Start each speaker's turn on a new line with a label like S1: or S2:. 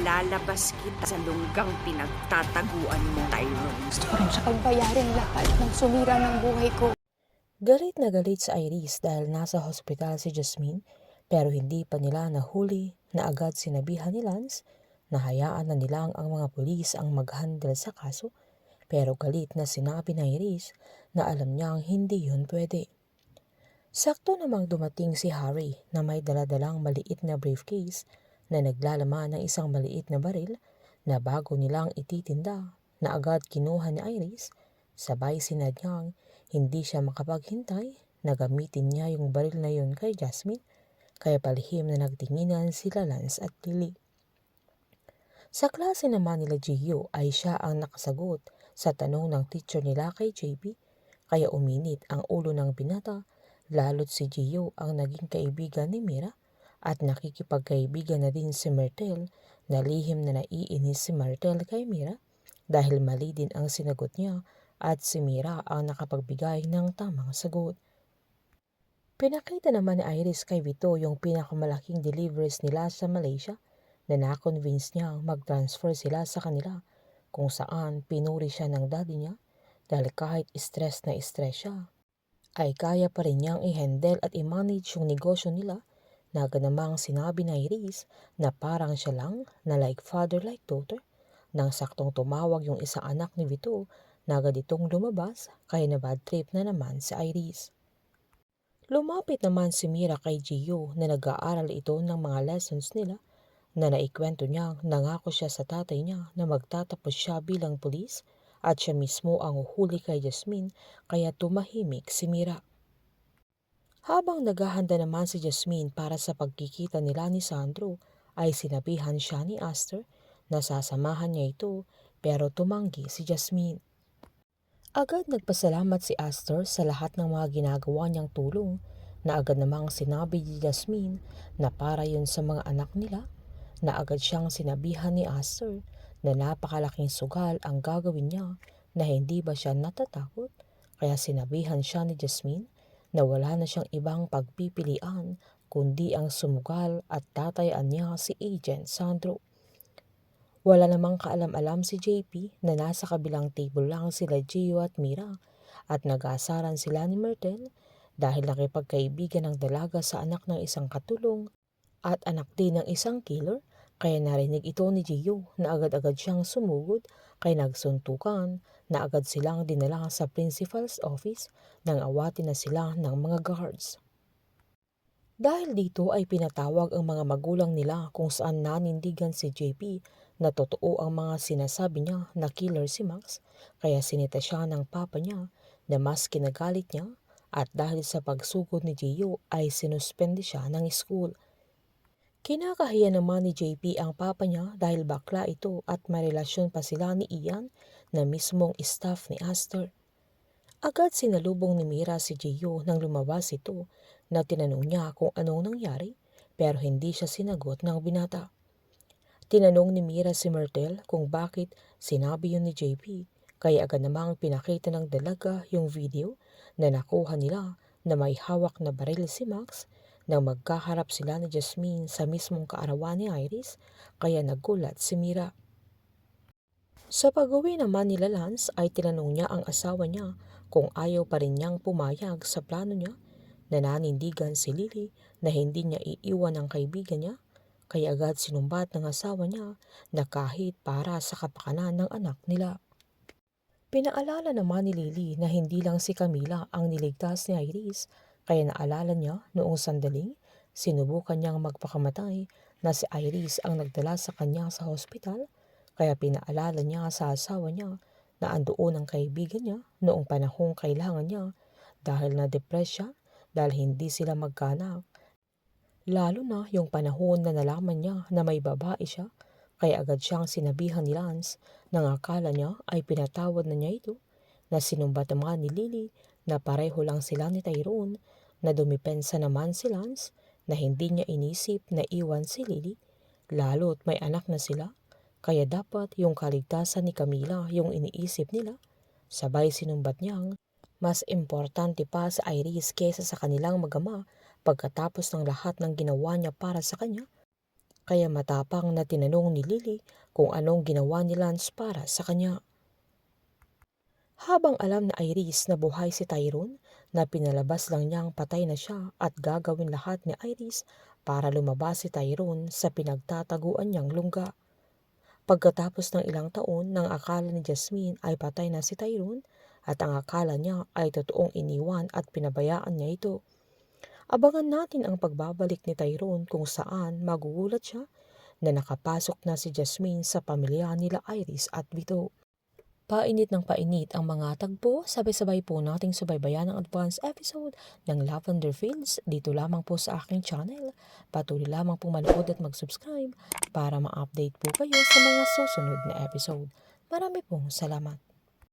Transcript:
S1: ilalabas kita sa lunggang pinagtataguan mo, Tyrone.
S2: Gusto ko rin siya pagbayarin lahat ng sumira ng buhay ko.
S3: Galit na galit si Iris dahil nasa hospital si Jasmine pero hindi pa nila nahuli na agad sinabihan ni Lance na hayaan na nilang ang mga pulis ang mag-handle sa kaso pero galit na sinabi ni Iris na alam niyang hindi yun pwede. Sakto namang dumating si Harry na may daladalang maliit na briefcase na naglalaman ng isang maliit na baril na bago nilang ititinda na agad kinuha ni Iris, sabay sinadyang hindi siya makapaghintay na gamitin niya yung baril na yun kay Jasmine, kaya palihim na nagtinginan sila Lance at Lily. Sa klase naman nila Gio ay siya ang nakasagot sa tanong ng teacher nila kay JP, kaya uminit ang ulo ng binata. Lalo't si Gio ang naging kaibigan ni Mira at nakikipagkaibigan na din si Myrtle na lihim na naiinis si Myrtle kay Mira dahil mali din ang sinagot niya at si Mira ang nakapagbigay ng tamang sagot. Pinakita naman ni Iris kay Vito yung pinakamalaking deliveries nila sa Malaysia na na-convince niyang mag-transfer sila sa kanila kung saan pinuri siya ng daddy niya dahil kahit stress na stress siya ay kaya pa rin niyang i-handle at i-manage yung negosyo nila na ganamang sinabi ni Iris na parang siya lang na like father like daughter nang saktong tumawag yung isang anak ni Vito na agad itong lumabas kaya na bad trip na naman si Iris. Lumapit naman si Mira kay Gio na nag-aaral ito ng mga lessons nila na naikwento niyang nangako siya sa tatay niya na magtatapos siya bilang pulis at siya mismo ang uhuli kay Jasmine kaya tumahimik si Mira. Habang naghahanda naman si Jasmine para sa pagkikita nila ni Sandro ay sinabihan siya ni Aster na sasamahan niya ito pero tumanggi si Jasmine. Agad nagpasalamat si Aster sa lahat ng mga ginagawa niyang tulong na agad namang sinabi ni Jasmine na para yun sa mga anak nila na agad siyang sinabihan ni Aster na napakalaking sugal ang gagawin niya na hindi ba siya natatakot kaya sinabihan siya ni Jasmine na wala na siyang ibang pagpipilian kundi ang sumugal at tatayan niya si Agent Sandro. Wala namang kaalam-alam si JP na nasa kabilang table lang sila Gio at Mira at nag-aasaran sila ni Myrtle dahil nakipagkaibigan ng dalaga sa anak ng isang katulong at anak din ng isang killer kaya narinig ito ni Gio na agad-agad siyang sumugod kaya nagsuntukan na agad silang dinala sa principal's office nang awatin na sila ng mga guards. Dahil dito ay pinatawag ang mga magulang nila kung saan nanindigan si JP na totoo ang mga sinasabi niya na killer si Max kaya sinita siya ng papa niya na mas kinagalit niya at dahil sa pagsugod ni Gio ay sinuspende siya ng school. Kinakahiya naman ni JP ang papa niya dahil bakla ito at may relasyon pa sila ni Ian na mismong staff ni Aster. Agad sinalubong ni Mira si Gio nang lumabas ito na tinanong niya kung anong nangyari pero hindi siya sinagot ng binata. Tinanong ni Mira si Myrtle kung bakit sinabi yun ni JP kaya agad namang pinakita ng dalaga yung video na nakuha nila na may hawak na baril si Max nang magkaharap sila ni Jasmine sa mismong kaarawan ni Iris kaya nagulat si Mira. Sa pag-uwi naman nila Lance ay tinanong niya ang asawa niya kung ayaw pa rin niyang pumayag sa plano niya na nanindigan si Lily na hindi niya iiwan ang kaibigan niya kaya agad sinumbat ng asawa niya na kahit para sa kapakanan ng anak nila. Pinaalala naman ni Lily na hindi lang si Camila ang niligtas ni Iris kaya naalala niya noong sandaling sinubukan niyang magpakamatay na si Iris ang nagdala sa kanya sa hospital kaya pinaalala niya sa asawa niya na andoon ang kaibigan niya noong panahong kailangan niya dahil na-depress siya dahil hindi sila magkaanak. Lalo na yung panahon na nalaman niya na may babae siya kaya agad siyang sinabihan ni Lance nang akala niya ay pinatawad na niya ito na sinumbat naman ni Lily na pareho lang sila ni Tyrone na dumipensa naman si Lance na hindi niya inisip na iwan si Lily lalo't may anak na sila kaya dapat yung kaligtasan ni Camila yung iniisip nila. Sabay sinumbat niyang mas importante pa sa Iris kesa sa kanilang mag-ama pagkatapos ng lahat ng ginawa niya para sa kanya kaya matapang na tinanong ni Lily kung anong ginawa ni Lance para sa kanya. Habang alam na Iris na buhay si Tyrone, na pinalabas lang niyang patay na siya at gagawin lahat ni Iris para lumabas si Tyrone sa pinagtataguan niyang lungga. Pagkatapos ng ilang taon nang akala ni Jasmine ay patay na si Tyrone at ang akala niya ay totoong iniwan at pinabayaan niya ito. Abangan natin ang pagbabalik ni Tyrone kung saan magugulat siya na nakapasok na si Jasmine sa pamilya nila Iris at Vito. Painit ng painit ang mga tagpo, sabay-sabay po nating subaybayan ang advance episode ng Lavender Fields dito lamang po sa aking channel. Patuloy lamang po manood at mag-subscribe para ma-update po kayo sa mga susunod na episode. Marami pong salamat.